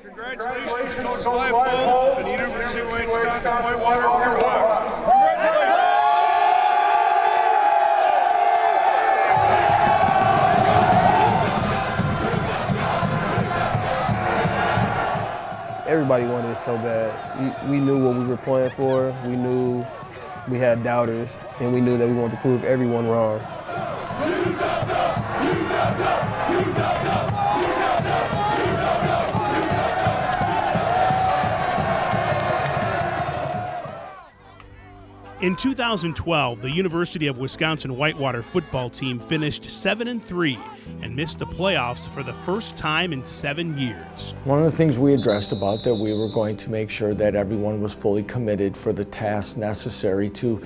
Congratulations, Coach Linfield and University of Wisconsin-Whitewater Warhawks. Congratulations! Everybody wanted it so bad. We knew what we were playing for. We knew we had doubters, and we knew that we wanted to prove everyone wrong. In 2012, the University of Wisconsin-Whitewater football team finished 7-3 and missed the playoffs for the first time in 7 years. One of the things we addressed about that we were going to make sure that everyone was fully committed for the tasks necessary to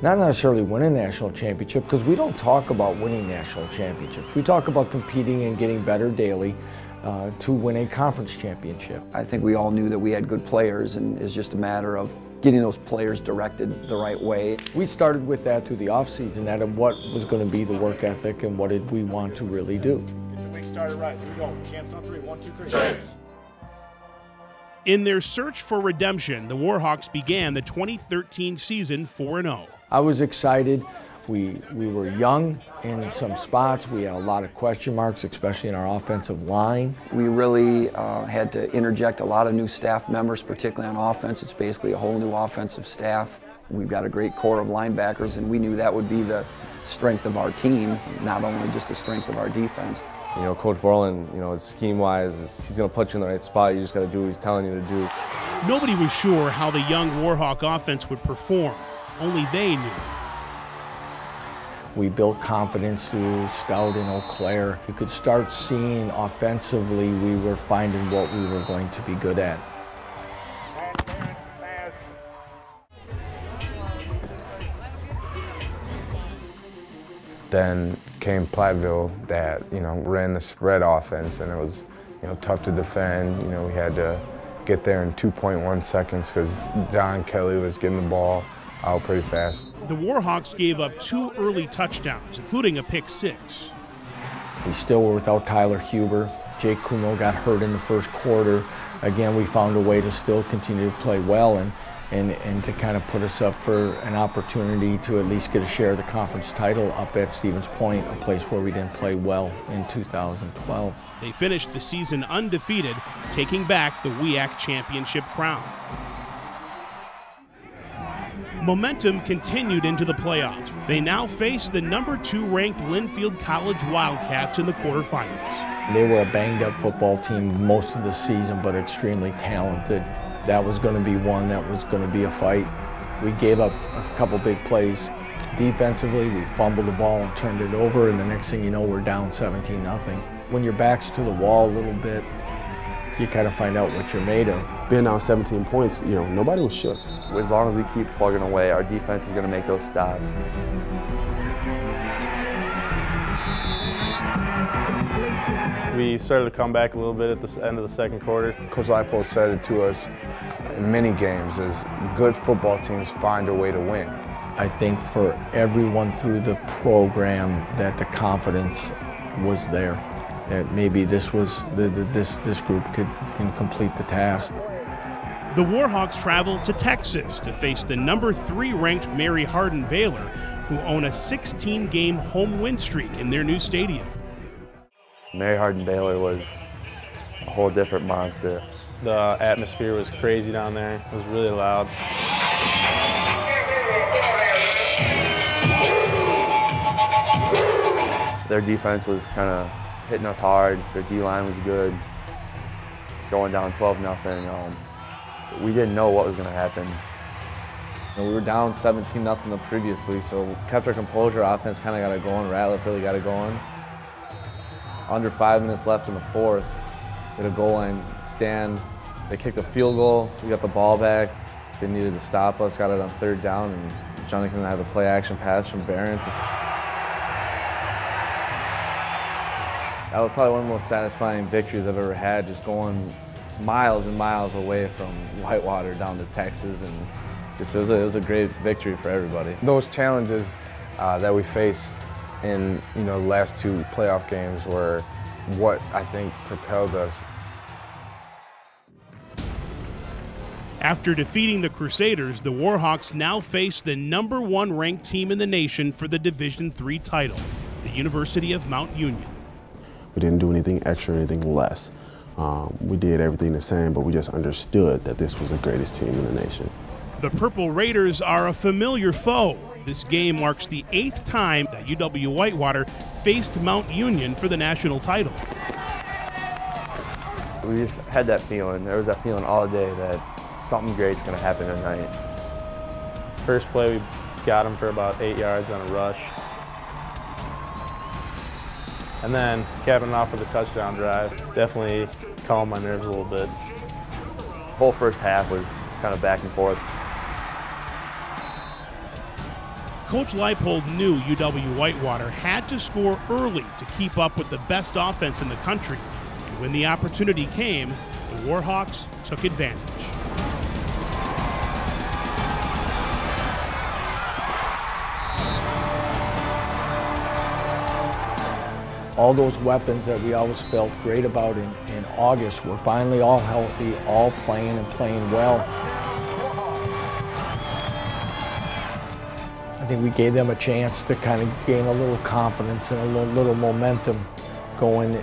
not necessarily win a national championship, because we don't talk about winning national championships. We talk about competing and getting better daily to win a conference championship. I think we all knew that we had good players, and it's just a matter of getting those players directed the right way. We started with that through the offseason, that of what was going to be the work ethic and what did we want to really do. Get the week started right. Here we go. Champs on 3. 1, 2, 3. In their search for redemption, the Warhawks began the 2013 season 4-0. I was excited. We were young in some spots. We had a lot of question marks, especially in our offensive line. We really had to interject a lot of new staff members, particularly on offense. It's basically a whole new offensive staff. We've got a great core of linebackers, and we knew that would be the strength of our team, not only just the strength of our defense. You know, Coach Borland, you know, scheme-wise, he's going to put you in the right spot. You just got to do what he's telling you to do. Nobody was sure how the young Warhawk offense would perform. Only they knew. We built confidence through Stout and Eau Claire. You could start seeing offensively we were finding what we were going to be good at. Then came Platteville that, you know, ran the spread offense, and it was, you know, tough to defend. You know, we had to get there in 2.1 seconds because John Kelly was getting the ball out pretty fast. The Warhawks gave up 2 early touchdowns, including a pick-6. We still were without Tyler Huber. Jake Kuno got hurt in the first quarter. Again, we found a way to still continue to play well and to kind of put us up for an opportunity to at least get a share of the conference title up at Stevens Point, a place where we didn't play well in 2012. They finished the season undefeated, taking back the WIAC championship crown. Momentum continued into the playoffs. They now face the #2 ranked Linfield College Wildcats in the quarterfinals. They were a banged-up football team most of the season, but extremely talented. That was going to be one that was going to be a fight. We gave up a couple big plays defensively. We fumbled the ball and turned it over, and the next thing you know, we're down 17-0. When your back's to the wall a little bit, you kind of find out what you're made of. Being down 17 points, you know, nobody was shook. As long as we keep plugging away, our defense is going to make those stops. We started to come back a little bit at the end of the second quarter. Coach Leipold said it to us in many games, is good football teams find a way to win. I think for everyone through the program that the confidence was there, that maybe this was this group can complete the task. The Warhawks travel to Texas to face the #3 ranked Mary Hardin Baylor, who own a 16-game home win streak in their new stadium. Mary Hardin Baylor was a whole different monster. The atmosphere was crazy down there. It was really loud. Their defense was kind of hitting us hard. Their D-line was good. Going down 12-0. We didn't know what was going to happen. You know, we were down 17-0 the previous week, so we kept our composure. Offense kind of got it going. Ratliff really got it going. Under 5 minutes left in the fourth, we had a goal line stand. They kicked a field goal. We got the ball back. They needed to stop us. Got it on 3rd down, and Jonathan had a play-action pass from Barron. That was probably one of the most satisfying victories I've ever had, just going miles and miles away from Whitewater down to Texas, and just it was a great victory for everybody. Those challenges that we face in the last 2 playoff games were what I think propelled us. After defeating the Crusaders, the Warhawks now face the #1 ranked team in the nation for the Division III title, the University of Mount Union. We didn't do anything extra or anything less. We did everything the same, but we just understood that this was the greatest team in the nation. The Purple Raiders are a familiar foe. This game marks the 8th time that UW-Whitewater faced Mount Union for the national title. We just had that feeling. There was that feeling all day that something great's going to happen tonight. First play, we got him for about 8 yards on a rush. And then capping it off with a touchdown drive. Definitely calmed my nerves a little bit. The whole first half was kind of back and forth. Coach Leipold knew UW-Whitewater had to score early to keep up with the best offense in the country. And when the opportunity came, the Warhawks took advantage. All those weapons that we always felt great about in August were finally all healthy, all playing and playing well. I think we gave them a chance to kind of gain a little confidence and a little momentum going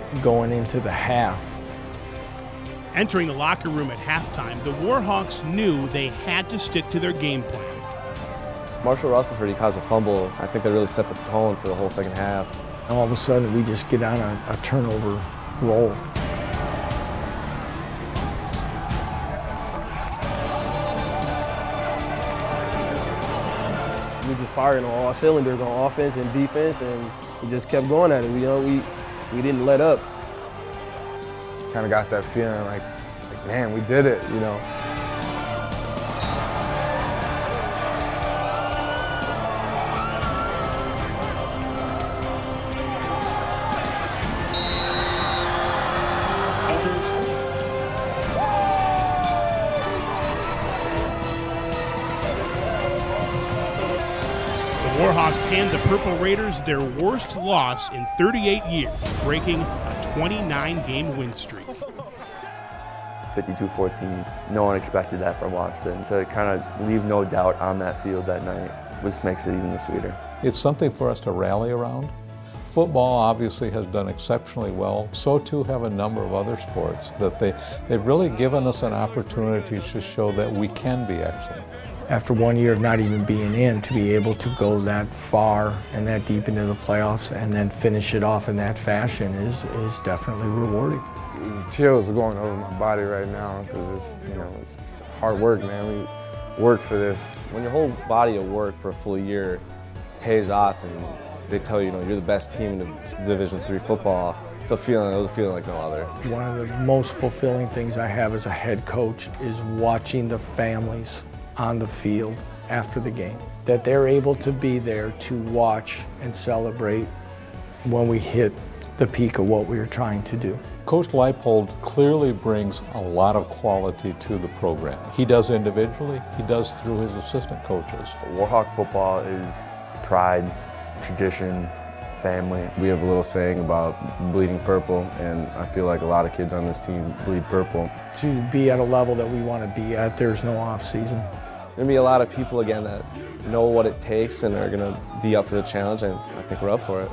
into the half. Entering the locker room at halftime, the Warhawks knew they had to stick to their game plan. Marshall Rutherford, he caused a fumble. I think that really set the tone for the whole second half. All of a sudden, we just get on a turnover roll. We just firing on all cylinders on offense and defense, and we just kept going at it. We didn't let up. Kind of got that feeling like, man, we did it, you know. Warhawks hand the Purple Raiders their worst loss in 38 years, breaking a 29-game win streak. 52-14, no one expected that from us, and to kind of leave no doubt on that field that night just makes it even sweeter. It's something for us to rally around. Football obviously has done exceptionally well. So too have a number of other sports, that they've really given us an opportunity to show that we can be excellent. After 1 year of not even being in, to be able to go that far and that deep into the playoffs and then finish it off in that fashion is definitely rewarding. Chills are going over my body right now because it's hard work, man. We work for this. When your whole body of work for a full year pays off and they tell you, you're the best team in Division III football, it was a feeling like no other. One of the most fulfilling things I have as a head coach is watching the families on the field after the game, that they're able to be there to watch and celebrate when we hit the peak of what we were trying to do. Coach Leipold clearly brings a lot of quality to the program. He does individually, he does through his assistant coaches. Warhawk football is pride, tradition, family. We have a little saying about bleeding purple, and I feel like a lot of kids on this team bleed purple. To be at a level that we want to be at, there's no off season. There'll be a lot of people again that know what it takes and are going to be up for the challenge, and I think we're up for it.